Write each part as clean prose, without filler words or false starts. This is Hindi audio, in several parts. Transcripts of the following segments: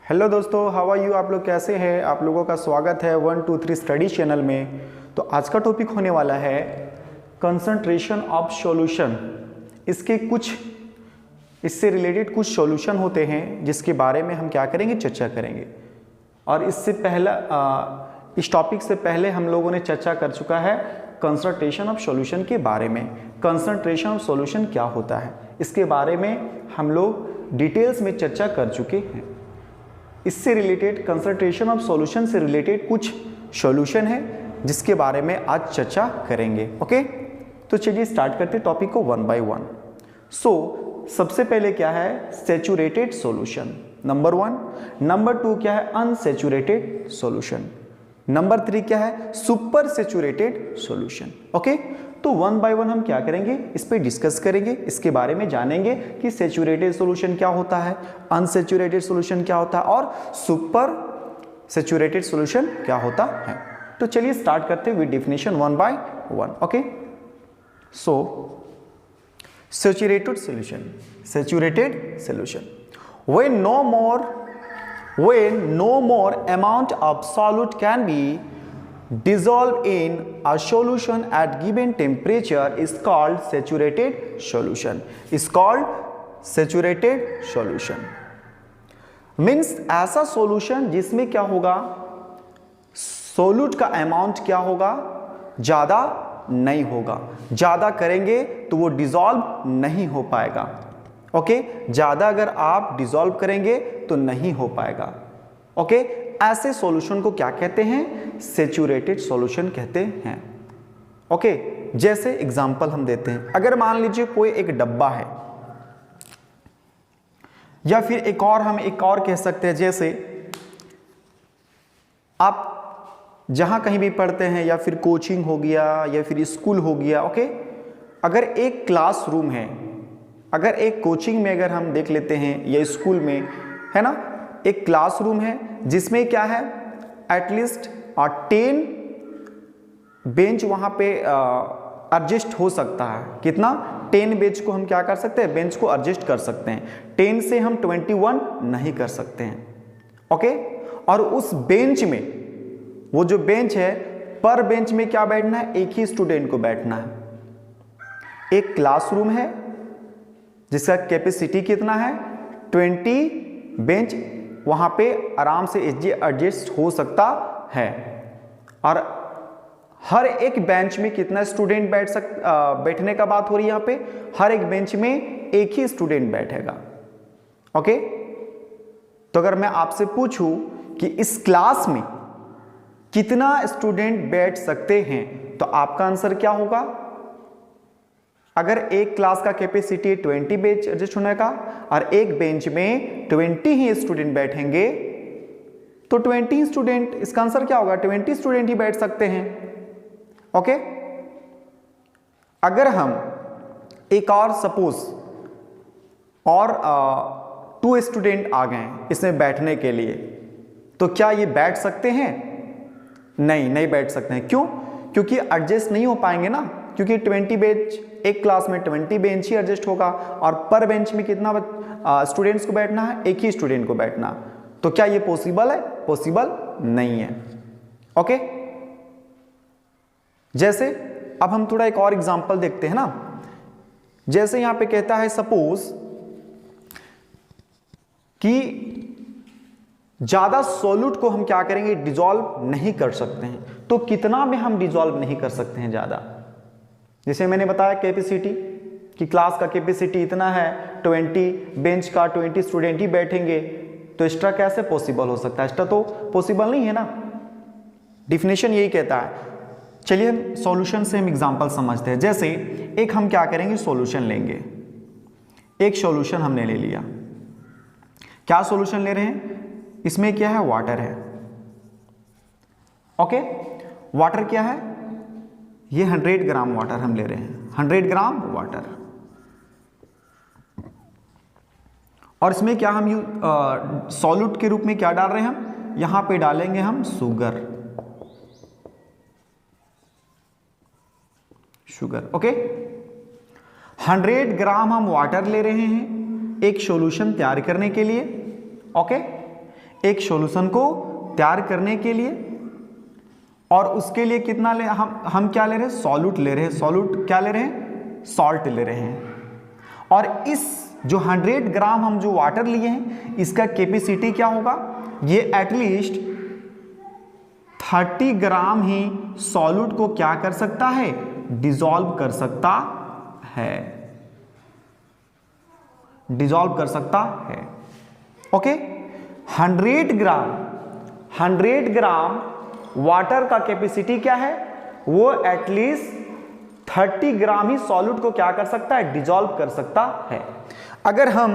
हेलो दोस्तों, हाउ आर यू। आप लोग कैसे हैं? आप लोगों का स्वागत है 1 2 3 स्टडी चैनल में। तो आज का टॉपिक होने वाला है कंसंट्रेशन ऑफ सॉल्यूशन। इससे रिलेटेड कुछ सॉल्यूशन होते हैं जिसके बारे में हम क्या करेंगे, चर्चा करेंगे। और इससे पहला इस टॉपिक से पहले हम लोगों ने चर्चा कर चुका है कंसंट्रेशन ऑफ सॉल्यूशन के बारे में। कंसंट्रेशन ऑफ सॉल्यूशन क्या होता है इसके बारे में हम लोग डिटेल्स में चर्चा कर चुके हैं। इससे रिलेटेड कंसंट्रेशन ऑफ सॉल्यूशन से रिलेटेड कुछ सॉल्यूशन है जिसके बारे में आज चर्चा करेंगे। ओके, तो चलिए स्टार्ट करते हैं टॉपिक को वन बाय वन। सबसे पहले क्या है, सैचुरेटेड सॉल्यूशन, नंबर 1। नंबर 2 क्या है, अनसैचुरेटेड सॉल्यूशन। नंबर 3 क्या है, सुपर सैचुरेटेड सॉल्यूशन। ओके, तो वन बाय वन हम क्या करेंगे, इस पे डिस्कस करेंगे, इसके बारे में जानेंगे कि सैचुरेटेड सॉल्यूशन क्या होता है, अनसैचुरेटेड सॉल्यूशन क्या होता है और सुपर सैचुरेटेड सॉल्यूशन क्या होता है। तो चलिए स्टार्ट करते हैं with definition one by one. Okay, so saturated solution when no more amount of solute can be dissolved in a solution at given temperature is called saturated solution. Means ऐसा सॉल्यूशन जिसमें क्या होगा, सोल्यूट का अमाउंट क्या होगा, ज्यादा नहीं होगा। ज्यादा करेंगे तो वो डिसॉल्व नहीं हो पाएगा। ओके, ज्यादा अगर आप डिसॉल्व करेंगे तो नहीं हो पाएगा। ओके, ऐसे सॉल्यूशन को क्या कहते हैं, सैचुरेटेड सॉल्यूशन कहते हैं। ओके, जैसे एग्जांपल हम देते हैं, अगर मान लीजिए कोई एक डब्बा है, या फिर हम एक और कह सकते हैं, जैसे आप जहां कहीं भी पढ़ते हैं या फिर कोचिंग हो गया या फिर स्कूल हो गया। ओके, अगर एक क्लासरूम है, अगर एक कोचिंग में अगर हम देख लेते हैं या स्कूल में, है ना, एक क्लासरूम है जिसमें क्या है, एटलीस्ट 10 बेंच वहां पे एडजस्ट हो सकता है। कितना, 10 बेंच को हम क्या कर सकते हैं, बेंच को एडजस्ट कर सकते हैं। 10 से हम 21 नहीं कर सकते हैं। ओके, और उस बेंच में, वो जो बेंच है, पर बेंच में क्या बैठना है, एक ही स्टूडेंट को बैठना है। एक क्लासरूम है जिसका कैपेसिटी कितना है, 20 बेंच, वहां पे आराम से एडजस्ट हो सकता है। और हर एक बेंच में कितना स्टूडेंट बैठने का बात हो रही है, यहां पे हर एक बेंच में एक ही स्टूडेंट बैठेगा। ओके, तो अगर मैं आपसे पूछूं कि इस क्लास में कितना स्टूडेंट बैठ सकते हैं, तो आपका आंसर क्या होगा। अगर एक क्लास का कैपेसिटी 20 बेंच एडजस्ट होने का और एक बेंच में 20 ही स्टूडेंट बैठेंगे, तो 20 स्टूडेंट, इसका आंसर क्या होगा, 20 स्टूडेंट ही बैठ सकते हैं। ओके, अगर हम एक और सपोज और 2 स्टूडेंट आ गए इसमें बैठने के लिए, तो क्या ये बैठ सकते हैं, नहीं बैठ सकते हैं। क्यों, क्योंकि एडजस्ट नहीं हो पाएंगे ना, क्योंकि 20 बेंच, एक क्लास में 20 बेंच ही एडजस्ट होगा और पर बेंच में कितना स्टूडेंट्स को बैठना है, एक ही स्टूडेंट को बैठना। तो क्या ये पॉसिबल है, पॉसिबल नहीं है। ओके, जैसे अब हम थोड़ा एक और एग्जांपल देखते हैं ना। जैसे यहां पे कहता है, सपोज कि ज्यादा सॉल्यूट को हम क्या करेंगे, डिसॉल्व नहीं कर सकते हैं। तो कितना में हम डिसॉल्व नहीं कर सकते हैं ज्यादा, जैसे मैंने बताया कैपेसिटी कि क्लास का कैपेसिटी इतना है, 20 बेंच का 20 स्टूडेंट ही बैठेंगे, तो एक्स्ट्रा कैसे पॉसिबल हो सकता है, एक्स्ट्रा तो पॉसिबल नहीं है ना। डिफिनेशन यही कहता है। चलिए हम सॉल्यूशन से हम एग्जांपल समझते हैं। जैसे एक हम क्या करेंगे, सॉल्यूशन लेंगे, एक सॉल्यूशन हमने ले लिया। क्या सॉल्यूशन ले रहे हैं, इसमें क्या है, वाटर है। ओके, वाटर क्या है, ये 100 ग्राम वाटर हम ले रहे हैं, 100 ग्राम वाटर। और इसमें क्या हम सॉल्यूट के रूप में क्या डाल रहे हैं, हम यहां पे डालेंगे हम शुगर। ओके, 100 ग्राम हम वाटर ले रहे हैं एक सॉल्यूशन तैयार करने के लिए। ओके, एक सॉल्यूशन को तैयार करने के लिए, और उसके लिए कितना ले हम क्या ले रहे हैं, सॉल्यूट ले रहे हैं। सॉल्यूट क्या ले रहे हैं, सॉल्ट ले रहे हैं। और इस जो 100 ग्राम हम जो वाटर लिए हैं, इसका कैपेसिटी क्या होगा, ये एटलीस्ट 30 ग्राम ही सॉल्यूट को क्या कर सकता है, डिसॉल्व कर सकता है, डिसॉल्व कर सकता है। ओके, 100 ग्राम वाटर का कैपेसिटी क्या है, वो एटलीस्ट 30 ग्राम ही सॉल्यूट को क्या कर सकता है, डिसॉल्व कर सकता है। अगर हम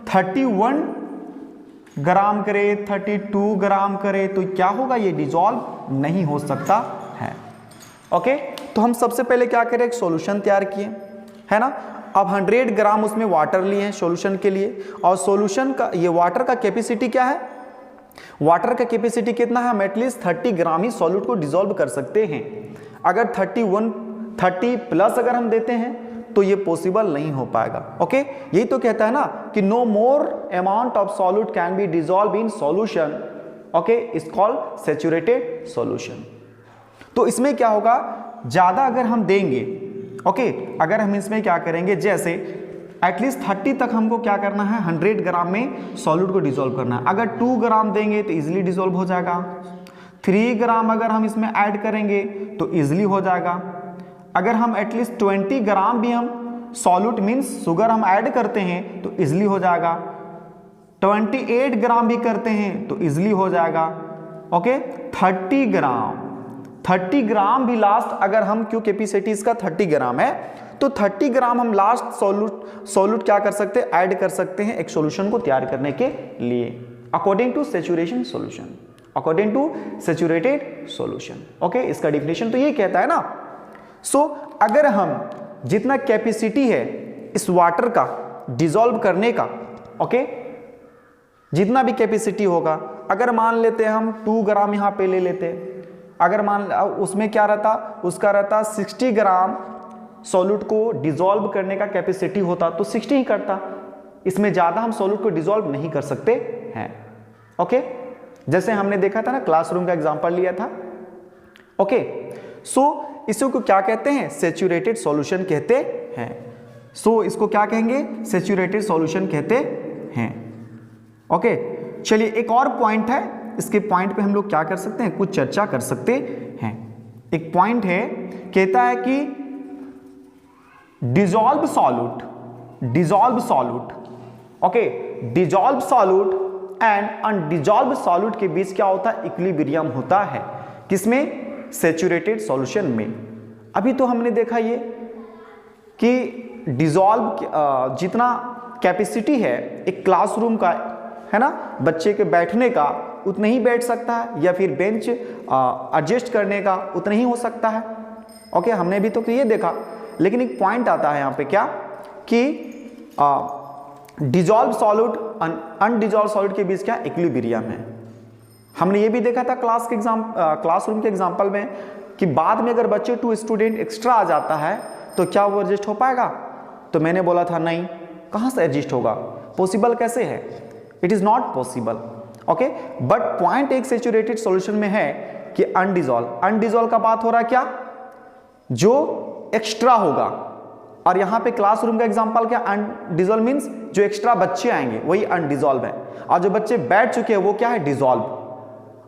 31 ग्राम करें, 32 ग्राम करें, तो क्या होगा, ये डिसॉल्व नहीं हो सकता है। ओके, तो हम सबसे पहले क्या करें, एक सॉल्यूशन तैयार किए, है ना। अब 100 ग्राम उसमें वाटर लिए हैं सॉल्यूशन के लिए, और सॉल्यूशन का ये वाटर का कैपेसिटी क्या है, वाटर का कैपेसिटी कितना है, हम एटलीस्ट 30 ग्राम ही सॉल्यूट को डिसॉल्व कर सकते हैं। अगर 30 प्लस अगर हम देते हैं तो ये पॉसिबल नहीं हो पाएगा। ओके, यही तो कहता है ना कि no more amount of solute can be dissolve in solution, okay, is called saturated solution. तो इसमें क्या होगा, ज्यादा अगर हम देंगे, ओके, अगर हम इसमें क्या करेंगे, जैसे एटलीस्ट 30 तक हमको क्या करना है, 100 ग्राम में सॉल्यूट को डिसॉल्व करना है। अगर 2 ग्राम देंगे तो इजीली डिसॉल्व हो जाएगा। 3 ग्राम अगर हम इसमें ऐड करेंगे तो इजीली हो जाएगा। अगर हम एटलीस्ट 20 ग्राम भी हम सॉल्यूट मीन्स शुगर हम ऐड करते हैं तो इजीली हो जाएगा। 28 ग्राम भी करते हैं तो इजीली हो जाएगा। ओके, 30 ग्राम भी लास्ट अगर हम, क्यों कैपेसिटी इसका 30 ग्राम है, तो 30 ग्राम हम लास्ट सॉल्यूट क्या कर सकते हैं, ऐड कर सकते हैं एक सॉल्यूशन को तैयार करने के लिए, according to saturation solution, according to saturated solution. Okay, इसका डिफिनेशन तो ये कहता है ना। सो अगर हम जितना कैपेसिटी है इस वाटर का डिसॉल्व करने का, ओके, जितना भी कैपेसिटी होगा, अगर मान लेते हैं हम 2 ग्राम यहां पे ले लेते हैं, अगर मान उसमें क्या रहता, उसका रहता 60 ग्राम सॉल्यूट को डिसॉल्व करने का कैपेसिटी होता तो 60 ही करता, इसमें ज्यादा हम सॉल्यूट को डिसॉल्व नहीं कर सकते हैं। ओके, जैसे हमने देखा था ना, क्लासरूम का एग्जांपल लिया था। ओके, सो इसको क्या कहते हैं, सैचुरेटेड सॉल्यूशन कहते हैं। सो इसको क्या कहेंगे, सैचुरेटेड सॉल्यूशन कहते हैं। ओके, चलिए एक और पॉइंट है, इसके पॉइंट पे हम लोग क्या कर सकते हैं, कुछ चर्चा कर सकते हैं। एक पॉइंट है, कहता है कि dissolve solute, okay, dissolve solute and undissolve solute के बीच क्या होता है, इक्विलिब्रियम होता है। किसमें, सैचुरेटेड सॉल्यूशन में। अभी तो हमने देखा ये कि डिसॉल्व जितना कैपेसिटी है एक क्लासरूम का, है ना, बच्चे के बैठने का उतना ही बैठ सकता है, या फिर बेंच एडजस्ट करने का उतना ही हो सकता है। ओके, हमने भी तो ये देखा। लेकिन एक पॉइंट आता है यहाँ पे क्या, कि डिसॉल्व सॉल्यूट अनडिसॉल्व सॉल्यूट के बीच क्या इक्विलिब्रियम है। हमने ये भी देखा था क्लासरूम के एग्जांपल में कि बाद में अगर बच्चे 2 स्टूडेंट एक्स्ट्रा आ जाता है तो क्या वो एडजस्ट हो पाएगा, तो मैंने बोला था नहीं, कहां से एडजस्ट होगा, पॉसिबल कैसे है, it is not possible. Okay, but point एक सैचुरेटेड सॉल्यूशन में है कि अनडिसॉल्व का बात हो रहा है क्या, जो एक्स्ट्रा होगा। और यहां पे क्लासरूम का एग्जांपल क्या, अनडिसॉल्व मींस जो एक्स्ट्रा बच्चे आएंगे वही अनडिसॉल्व है, और जो बच्चे बैठ चुके हैं वो क्या है, डिसॉल्व।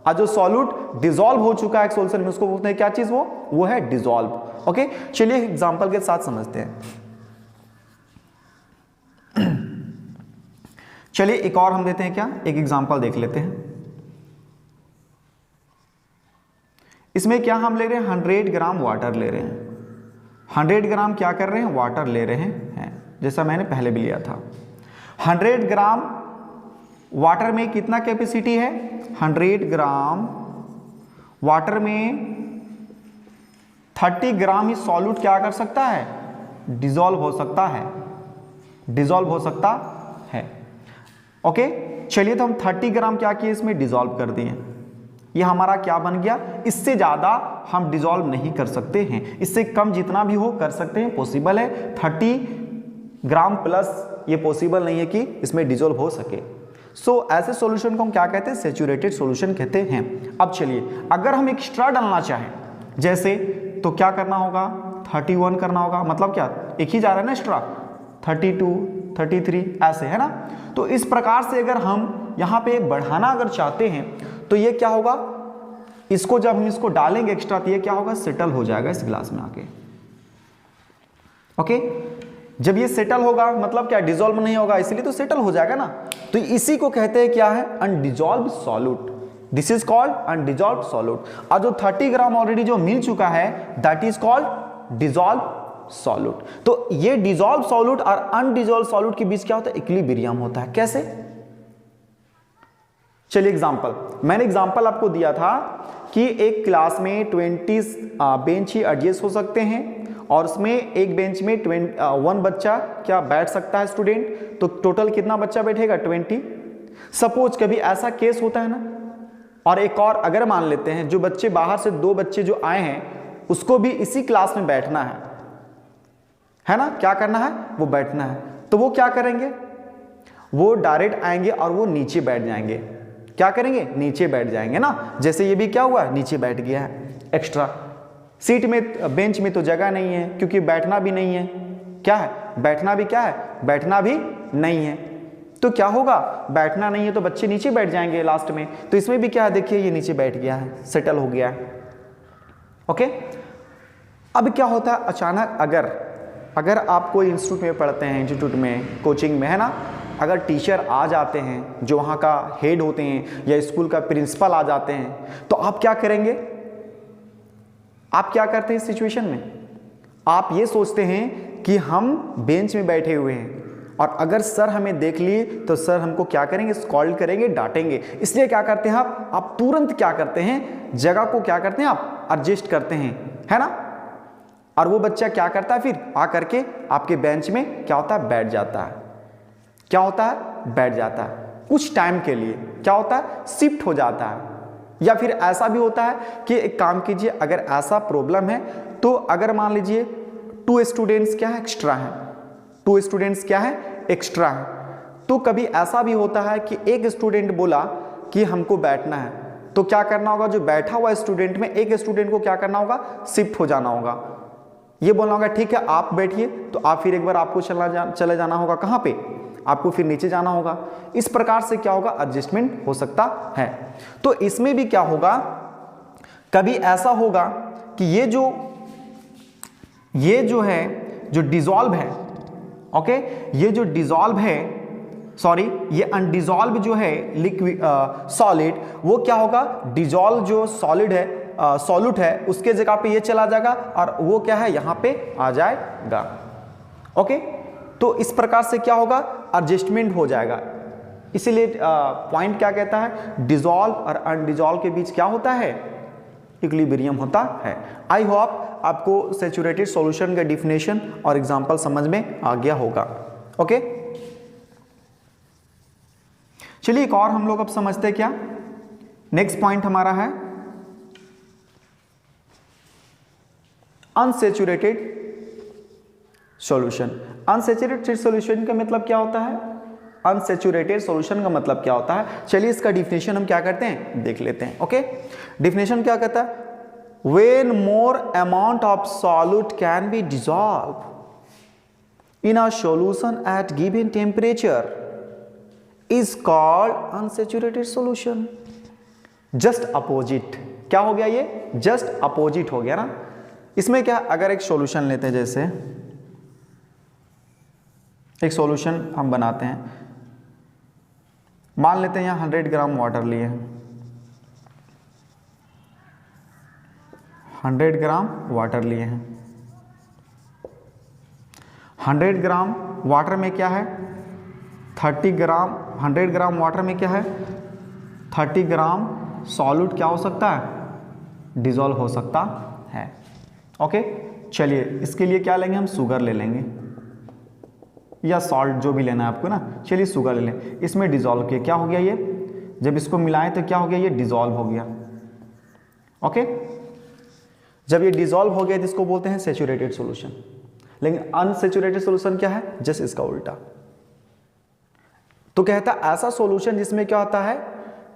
और जो सॉल्यूट डिसॉल्व हो चुका है एक सॉल्यूशन में, उसको बोलते हैं क्या चीज, वो है डिसॉल्व। ओके, चलिए एग्जांपल के साथ समझते हैं। चलिए एक और हम देते हैं क्या, एक एग्जांपल देख लेते हैं। इसमें क्या हम ले रहे हैं, 100 ग्राम वाटर ले रहे हैं। 100 ग्राम क्या कर रहे हैं, वाटर ले रहे हैं, जैसा मैंने पहले भी लिया था। 100 ग्राम वाटर में कितना कैपेसिटी है, 100 ग्राम वाटर में 30 ग्राम ही सॉल्यूट क्या कर सकता है, डिसॉल्व हो सकता है, डिसॉल्व हो सकता है। ओके, चलिए तो हम 30 ग्राम क्या किए, इसमें डिसॉल्व कर दिए। ये हमारा क्या बन गया, इससे ज्यादा हम डिसॉल्व नहीं कर सकते हैं, इससे कम जितना भी हो कर सकते हैं, पॉसिबल है। 30 ग्राम प्लस ये पॉसिबल नहीं है कि इसमें डिसॉल्व हो सके। सो ऐसे सॉल्यूशन को हम क्या कहते हैं, सैचुरेटेड सॉल्यूशन कहते हैं। अब चलिए अगर हम एक्स्ट्रा डालना चाहें जैसे, तो क्या करना होगा, 31 करना होगा, मतलब क्या एक ही जा रहा है ना एक्स्ट्रा, 32 33 ऐसे है ना। तो इस प्रकार से अगर हम यहाँ पे बढ़ाना अगर चाहते हैं तो ये क्या होगा, इसको जब हम इसको डालेंगे एक्स्ट्रा तो ये क्या होगा, सेटल हो जाएगा इस गिलास में आके। ओके, जब ये सेटल होगा मतलब क्या, डिसॉल्व नहीं होगा, इसलिए तो सेटल हो जाएगा ना। तो इसी को कहते हैं क्या है, undissolved solute. This is called undissolved solute. और जो 30 ग्राम ऑलरेडी जो मिल चुका है that is called dissolve solute. तो ये डिसॉल्व सॉल्यूट और अनडिसॉल्व सॉल्यूट के बीच क्या होता है, इक्विलिब्रियम होता है। कैसे, चलिए एग्जांपल, मैंने एग्जांपल आपको दिया था कि एक क्लास में 20 बेंच ही एडजस्ट हो सकते हैं और उसमें एक बेंच में 1 बच्चा क्या बैठ सकता है स्टूडेंट, तो टोटल कितना बच्चा बैठेगा, 20। सपोज कभी ऐसा केस होता है ना, और एक और अगर मान लेते हैं जो बच्चे बाहर से 2 बच्चे जो आए हैं उसको भी इसी क्लास में बैठना है ना, क्या करना है, वो बैठना है, तो वो क्या करेंगे, वो डायरेक्ट आएंगे और वो नीचे बैठ जाएंगे। क्या करेंगे, नीचे बैठ जाएंगे ना। जैसे ये भी क्या हुआ, नीचे बैठ गया है। एक्स्ट्रा सीट में, बेंच में तो जगह नहीं है क्योंकि बैठना भी नहीं है, क्या है, बैठना भी क्या है, बैठना भी नहीं है। तो क्या होगा, बैठना नहीं है तो बच्चे नीचे बैठ जाएंगे लास्ट में। तो इसमें भी क्या है, देखिए ये नीचे बैठ गया है, सेटल हो गया है। ओके, अब क्या होता है अचानक, अगर आप कोई इंस्टीट्यूट में पढ़ते हैं, इंस्टीट्यूट में, कोचिंग में है ना, अगर टीचर आ जाते हैं जो वहाँ का हेड होते हैं या स्कूल का प्रिंसिपल आ जाते हैं, तो आप क्या करेंगे, आप क्या करते हैं इस सिचुएशन में, आप ये सोचते हैं कि हम बेंच में बैठे हुए हैं और अगर सर हमें देख लिए तो सर हमको क्या करेंगे, स्कॉल्ड करेंगे, डांटेंगे। इसलिए क्या करते हैं आप तुरंत क्या करते हैं, जगह को क्या करते हैं, आप एडजस्ट करते हैं, है ना। और वो बच्चा क्या करता है, फिर आ करके आपके बेंच में क्या होता है, बैठ जाता है। क्या होता है, बैठ जाता है। कुछ टाइम के लिए क्या होता है, शिफ्ट हो जाता है। या फिर ऐसा भी होता है कि एक काम कीजिए, अगर ऐसा प्रॉब्लम है तो अगर मान लीजिए 2 स्टूडेंट्स क्या है, एक्स्ट्रा है, 2 स्टूडेंट्स क्या है, एक्स्ट्रा है, तो कभी ऐसा भी होता है कि एक स्टूडेंट बोला कि हमको बैठना है, तो क्या करना होगा, जो बैठा हुआ स्टूडेंट में एक स्टूडेंट को क्या करना होगा, शिफ्ट हो जाना होगा। ये बोलना होगा ठीक है आप बैठिए, तो आप फिर एक बार आपको चले जाना होगा, कहाँ पे, आपको फिर नीचे जाना होगा। इस प्रकार से क्या होगा, एडजस्टमेंट हो सकता है। तो इसमें भी क्या होगा, कभी ऐसा होगा कि ये जो है जो डिसॉल्व है, ओके, ये जो डिसॉल्व है, सॉरी ये अनडिसॉल्व जो है लिक्विड सॉलिड, वो क्या होगा, डिसॉल्व जो सॉलिड है सॉल्यूट है उसके जगह पे ये चला जाएगा और वो क्या है, यहाँ पे आ जाएगा। ओके, तो इस प्रकार से क्या होगा, एडजस्टमेंट हो जाएगा। इसीलिए पॉइंट क्या कहता है, डिसॉल्व और अनडिसॉल्व के बीच क्या होता है, इक्विलिब्रियम होता है। आई होप आपको सैचुरेटेड सॉल्यूशन का डिफिनेशन और एग्जांपल समझ में आ गया होगा। ओके, चलिए एक और हम लोग अब समझते हैं क्या, नेक्स्ट पॉइंट हमारा है अनसैचुरेटेड सॉल्यूशन। अनसैचुरेटेड सॉल्यूशन का मतलब क्या होता है, अनसैचुरेटेड सॉल्यूशन का मतलब क्या होता है, चलिए इसका डिफिनेशन हम क्या करते हैं, देख लेते हैं। ओके, डिफिनेशन क्या कहता है, when more amount of solute can be dissolved in a solution at given temperature is called unsaturated solution। just opposite, क्या हो गया ये, just opposite हो गया ना। इसमें क्या, अगर एक सॉल्यूशन लेते हैं, जैसे एक सॉल्यूशन हम बनाते हैं, मान लेते हैं यहाँ 100 ग्राम वाटर लिए हैं, 100 ग्राम वाटर लिए हैं। 100 ग्राम वाटर में क्या है, 30 ग्राम, 100 ग्राम वाटर में क्या है, 30 ग्राम सॉल्यूट क्या हो सकता है, डिसॉल्व हो सकता है। ओके, चलिए इसके लिए क्या लेंगे, हम शुगर ले लेंगे या सॉल्ट, जो भी लेना है आपको ना। चलिए शुगर ले लें, इसमें डिसॉल्व किया, क्या हो गया ये, जब इसको मिलाएं तो क्या हो गया, ये डिसॉल्व हो गया। ओके, जब ये डिसॉल्व हो गया तो इसको बोलते हैं सैचुरेटेड सॉल्यूशन। लेकिन अनसैचुरेटेड सॉल्यूशन क्या है, जस्ट इसका उल्टा। तो कहता है ऐसा सॉल्यूशन जिसमें क्या होता है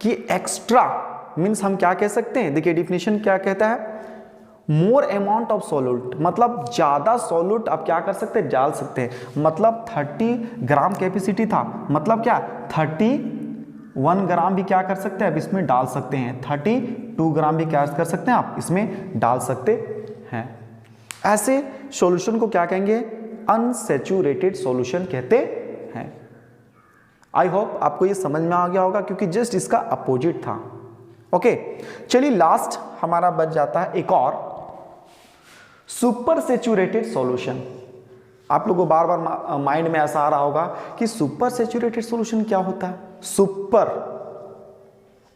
कि एक्स्ट्रा मीन्स हम क्या कह सकते हैं, देखिए डिफिनेशन क्या कहता है, मोर अमाउंट ऑफ सॉल्यूट, मतलब ज्यादा सॉल्यूट आप क्या कर सकते हैं, डाल सकते हैं। मतलब 30 ग्राम कैपेसिटी था, मतलब क्या 31 ग्राम भी क्या कर सकते हैं, अब इसमें डाल सकते हैं। 32 ग्राम भी क्या कर सकते हैं आप इसमें डाल सकते हैं। ऐसे सॉल्यूशन को क्या कहेंगे, अनसैचुरेटेड सॉल्यूशन कहते हैं। आई होप आपको ये समझ में आ गया होगा, क्योंकि जस्ट इसका अपोजिट था। ओके, चलिए लास्ट हमारा बच जाता है एक और, सुपर सैचुरेटेड सॉल्यूशन। आप लोगों को बार बार माइंड में ऐसा आ रहा होगा कि सुपर सैचुरेटेड सॉल्यूशन क्या होता है। सुपर,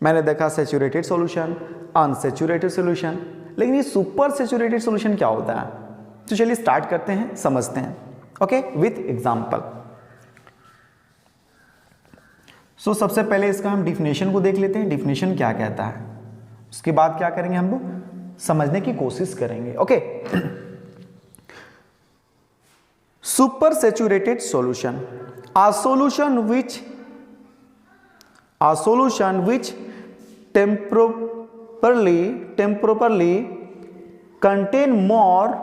मैंने देखा सैचुरेटेड सॉल्यूशन, अनसैचुरेटेड सॉल्यूशन, लेकिन ये सुपर सैचुरेटेड सॉल्यूशन क्या होता है। तो चलिए स्टार्ट करते हैं, समझते हैं। Okay, with example. सो सबसे पहले इसका हम डिफिनेशन को देख लेते हैं, डिफिनेशन क्या कहता है। उसके बाद क्या करेंगे, हम लोग समझने की कोशिश करेंगे। Okay, super saturated solution, a solution which temporarily contain more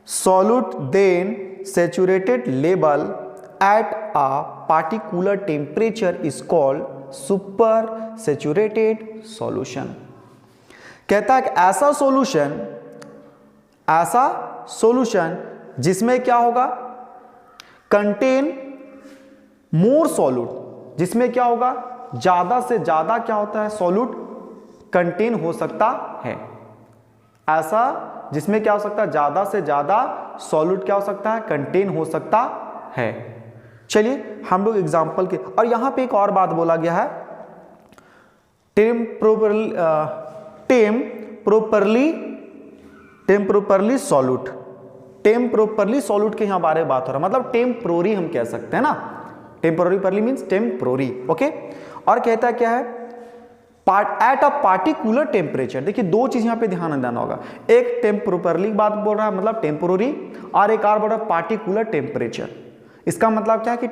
solute than saturated level at a particular temperature is called super saturated solution। कहता है कि ऐसा सॉल्यूशन जिसमें क्या होगा, कंटेन मोर सॉल्यूट, जिसमें क्या होगा, ज्यादा से ज्यादा क्या होता है, सॉल्यूट कंटेन हो सकता है। ऐसा जिसमें क्या हो सकता है, ज्यादा से ज्यादा सॉल्यूट क्या हो सकता है, कंटेन हो सकता है। चलिए हम लोग एग्जांपल के, और यहां पे एक और बात बोला गया है, टेम्परोपरली सॉल्यूट के यहां बारे में बात हो रहा है, मतलब टेम्पोररी हम कह सकते हैं ना, टेम्पोररी मींस टेम्पोररी। ओके, और कहता है क्या है, एट अ पार्टिकुलर टेम्परेचर। देखिए दो चीज यहां पे ध्यान देना होगा, एक टेम्पोरली बात बोल रहा है मतलब टेम्पोररी, और एक और बोल रहा है पार्टिकुलर टेम्परेचर। इसका मतलब क्या है कि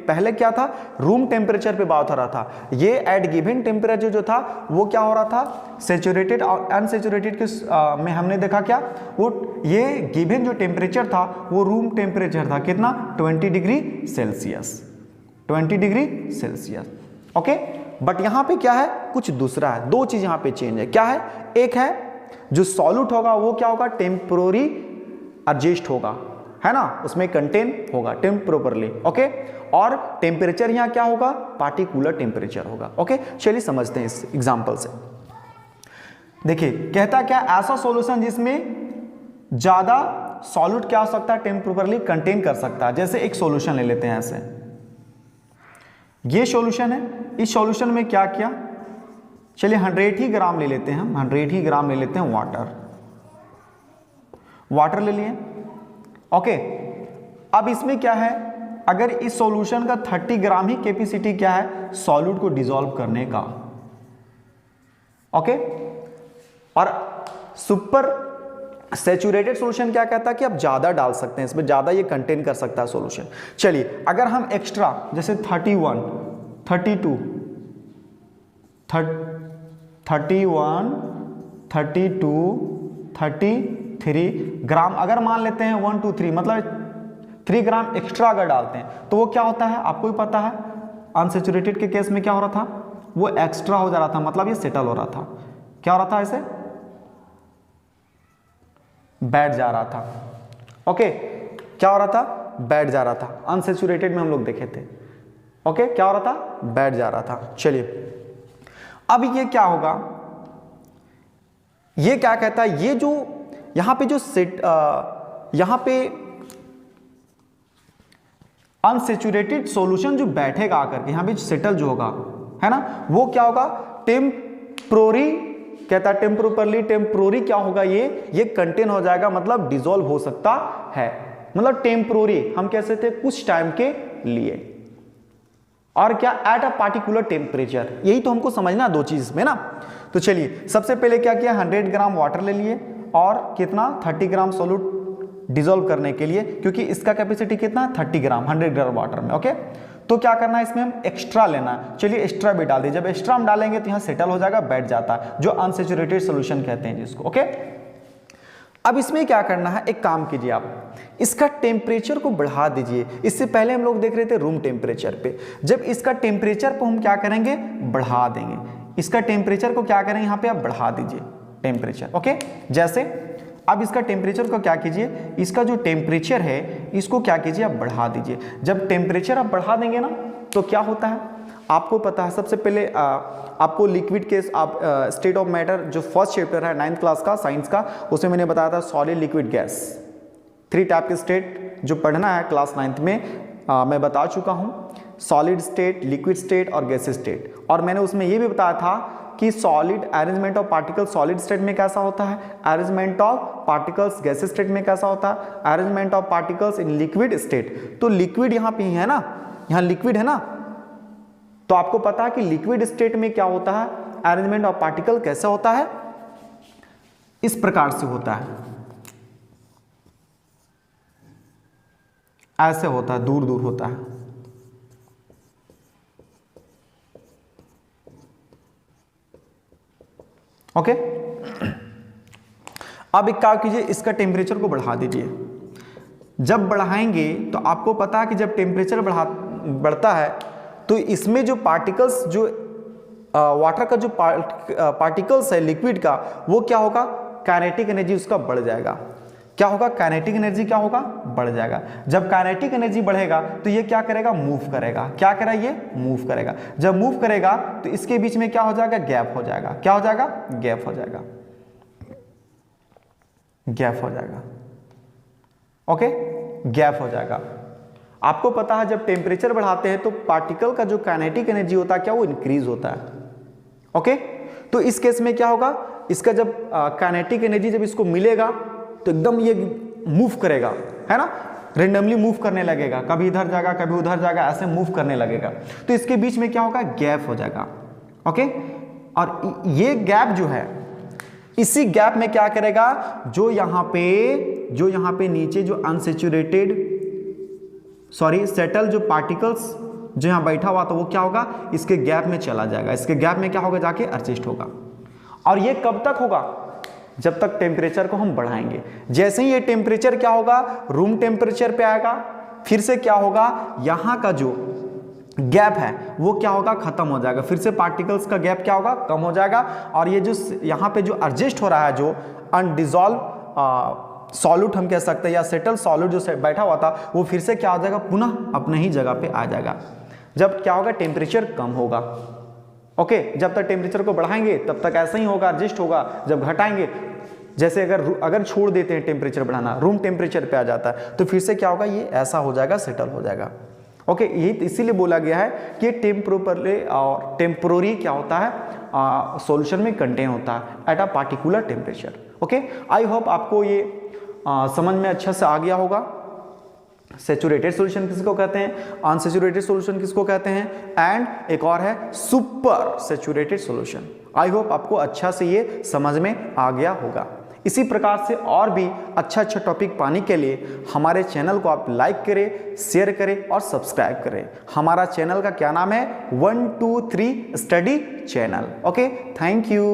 पहले क्या था, रूम टेम्परेचर पे बात हो रहा था, ये एट गिवन टेम्परेचर जो था वो क्या हो रहा था, सैचुरेटेड और अनसैचुरेटेड के में हमने देखा क्या, वो ये गिवन जो टेम्परेचर था वो रूम टेम्परेचर था, कितना 20 degree Celsius, 20 degree Celsius. Okay, but यहां पे क्या है, कुछ दूसरा है, दो चीज यहां पे चेंज है। क्या है, एक है जो सॉल्यूट होगा वो क्या होगा, टेम्पोररी एडजस्ट होगा, है ना, उसमें कंटेन होगा टेम्पोरली। ओके, और टेम्परेचर यहां क्या होगा, पार्टिकुलर टेम्परेचर होगा। ओके, चलिए समझते हैं इस एग्जांपल से। देखिए कहता क्या, ऐसा सॉल्यूशन जिसमें ज्यादा सॉल्यूट क्या हो सकता है, टेम्पोरली कंटेन कर सकता है। जैसे एक सॉल्यूशन ले लेते हैं, ऐसे ये सॉल्यूशन है, इस सॉल्यूशन में क्या किया, चलिए 100 ही ग्राम ले लेते हैं हम, 100 ही ग्राम ले लेते हैं वाटर ले लिए। ओके, अब इसमें क्या है, अगर इस सॉल्यूशन का 30 ग्राम ही कैपेसिटी क्या है, सॉल्यूट को डिसॉल्व करने का। ओके, और सुपर सैचुरेटेड सॉल्यूशन क्या कहता है कि आप ज्यादा डाल सकते हैं, इसमें ज्यादा ये कंटेन कर सकता है सॉल्यूशन। चलिए अगर हम एक्स्ट्रा जैसे 31, 32, 33 ग्राम अगर मान लेते हैं, 1 2 3 मतलब 3 ग्राम एक्स्ट्रा अगर डालते हैं तो वो क्या होता है, आपको भी पता है अनसैचुरेटेड के केस में क्या हो रहा था, वो एक्स्ट्रा हो जा रहा था, मतलब ये सेटल हो रहा था, क्या हो रहा था, ऐसे बैठ जा रहा था। ओके, क्या हो रहा था, बैठ जा रहा था, अनसैचुरेटेड में हम लोग देखे थे। ओके, क्या हो रहा था, बैठ जा रहा था। चलिए अब ये क्या होगा, ये क्या कहता है, ये जो यहां पे जो यहां पे अनसैचुरेटेड सॉल्यूशन जो बैठेगा आकर के यहां पे सेटल जो होगा, है ना, वो क्या होगा, टेम्पोररी कहता है, टेम्पोररी क्या होगा, ये कंटेन हो जाएगा, मतलब डिसॉल्व हो सकता है, मतलब टेम्पोररी हम कह सकते हैं कुछ टाइम के लिए, और क्या एट अ पार्टिकुलर टेम्परेचर। यही तो हमको समझना दो चीज में ना। तो चलिए सबसे पहले क्या किया, 100 ग्राम वाटर ले लिए और कितना 30 ग्राम सॉल्यूट डिसॉल्व करने के लिए, क्योंकि इसका कैपेसिटी कितना 30 ग्राम 100 ग्राम वाटर में। ओके, तो क्या करना है, इसमें हम एक्स्ट्रा लेना है। चलिए एक्स्ट्रा भी डाल दीजिए। जब एक्स्ट्रा हम डालेंगे तो यहाँ सेटल हो जाएगा, बैठ जाता है, जो अनसेचुरेटेड सोल्यूशन कहते हैं जिसको। ओके, अब इसमें क्या करना है, एक काम कीजिए आप इसका टेम्परेचर को बढ़ा दीजिए। इससे पहले हम लोग देख रहे थे रूम टेम्परेचर पे, जब इसका टेम्परेचर को हम क्या करेंगे, बढ़ा देंगे। इसका टेम्परेचर को क्या करेंगे, यहाँ पे आप बढ़ा दीजिए टेम्परेचर। ओके, जैसे अब इसका टेम्परेचर को क्या कीजिए, इसका जो टेम्परेचर है इसको क्या कीजिए, आप बढ़ा दीजिए। जब टेम्परेचर आप बढ़ा देंगे ना तो क्या होता है आपको पता है। सबसे पहले आपको लिक्विड के स्टेट ऑफ मैटर जो फर्स्ट चैप्टर है 9th क्लास का साइंस का, उसमें मैंने बताया था सॉलिड लिक्विड गैस, 3 टाइप के स्टेट जो पढ़ना है क्लास 9th में मैं बता चुका हूँ, सॉलिड स्टेट, लिक्विड स्टेट और गैस स्टेट। और मैंने उसमें ये भी बताया था कि solid arrangement of particles solid state में कैसा होता है, arrangement of particles gas state में कैसा होता है, arrangement of particles in liquid state. तो लिक्विड यहाँ पे है ना, यहाँ लिक्विड है ना, तो आपको पता है कि लिक्विड स्टेट में क्या होता है, अरेंजमेंट ऑफ पार्टिकल कैसा होता है, इस प्रकार से होता है, ऐसे होता है, दूर दूर होता है। ओके, अब एक काम कीजिए, इसका टेम्परेचर को बढ़ा दीजिए। जब बढ़ाएंगे तो आपको पता है कि जब टेम्परेचर बढ़ता है तो इसमें जो पार्टिकल्स, जो वाटर का जो पार्टिकल्स है लिक्विड का, वो क्या होगा, काइनेटिक एनर्जी उसका बढ़ जाएगा। क्या होगा, काइनेटिक एनर्जी क्या होगा, बढ़ जाएगा। जब काइनेटिक एनर्जी बढ़ेगा तो ये क्या करेगा, मूव करेगा। क्या करेगा, ये मूव करेगा। जब मूव करेगा तो इसके बीच में क्या हो जाएगा, गैप हो जाएगा। क्या हो जाएगा, गैप हो जाएगा, गैप हो जाएगा। ओके, गैप हो जाएगा। आपको पता है जब टेम्परेचर बढ़ाते हैं तो पार्टिकल का जो काइनेटिक एनर्जी होता है क्या, वो इंक्रीज होता है। ओके, तो इस केस में क्या होगा, इसका जब काइनेटिक एनर्जी जब इसको मिलेगा तो एकदम ये मूव करेगा, है ना, रेंडमली मूव करने लगेगा, कभी इधर जाएगा कभी उधर जाएगा, ऐसे मूव करने लगेगा। तो इसके बीच में क्या होगा, गैप हो जाएगा। ओके, और ये गैप जो है, इसी गैप में क्या करेगा, जो यहाँ पे नीचे जो अनसेचुरेटेड सेटल जो पार्टिकल्स जो यहाँ बैठा हुआ था वो क्या होगा, इसके गैप में चला जाएगा। इसके गैप में क्या होगा, जाके एडजस्ट होगा। और ये कब तक होगा, जब तक टेम्परेचर को हम बढ़ाएंगे। जैसे ही ये टेम्परेचर क्या होगा, रूम टेम्परेचर पे आएगा, फिर से क्या होगा, यहाँ का जो गैप है वो क्या होगा, खत्म हो जाएगा। फिर से पार्टिकल्स का गैप क्या होगा, कम हो जाएगा। और ये जो यहाँ पे जो एडजस्ट हो रहा है, जो अनडिजॉल्व सॉल्यूट हम कह सकते हैं, या सेटल सॉल्यूट जो बैठा हुआ था, वो फिर से क्या हो जाएगा, पुनः अपने ही जगह पे आ जाएगा। जब क्या होगा, टेम्परेचर कम होगा। ओके, जब तक टेम्परेचर को बढ़ाएंगे तब तक ऐसा ही होगा, एडजस्ट होगा। जब घटाएंगे, जैसे अगर छोड़ देते हैं टेम्परेचर बढ़ाना, रूम टेम्परेचर पे आ जाता है, तो फिर से क्या होगा, ये ऐसा हो जाएगा, सेटल हो जाएगा। ओके, ये इसीलिए बोला गया है कि टेम्पोरली और टेम्पोररी क्या होता है, सॉल्यूशन में कंटेन होता है at a particular temperature. Okay, I hope आपको ये समझ में अच्छा से आ गया होगा। सैचुरेटेड सॉल्यूशन किसको कहते हैं, अनसैचुरेटेड सॉल्यूशन किसको कहते हैं, एंड एक और है super saturated solution. I hope आपको अच्छा से ये समझ में आ गया होगा। इसी प्रकार से और भी अच्छा टॉपिक पाने के लिए हमारे चैनल को आप लाइक करें, शेयर करें और सब्सक्राइब करें। हमारा चैनल का क्या नाम है, 1 2 3 study channel. Okay, thank you.